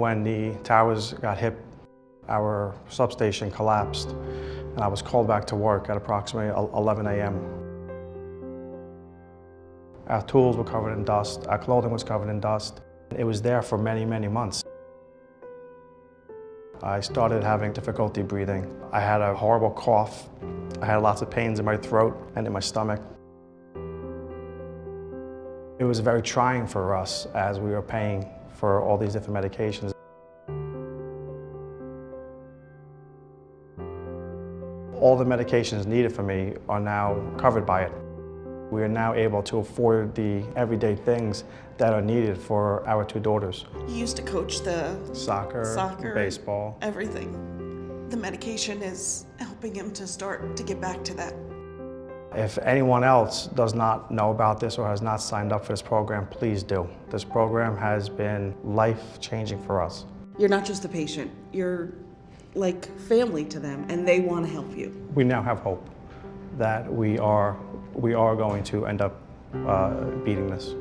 When the towers got hit, our substation collapsed, and I was called back to work at approximately 11 a.m. Our tools were covered in dust, our clothing was covered in dust. It was there for many, many months. I started having difficulty breathing. I had a horrible cough. I had lots of pains in my throat and in my stomach. It was very trying for us as we were paying for all these different medications. All the medications needed for me are now covered by it. We are now able to afford the everyday things that are needed for our two daughters. You used to coach the Soccer, baseball. Everything. The medication is helping him to start to get back to that. If anyone else does not know about this or has not signed up for this program, please do. This program has been life-changing for us. You're not just a patient, you're like family to them, and they want to help you. We now have hope that we are going to end up beating this.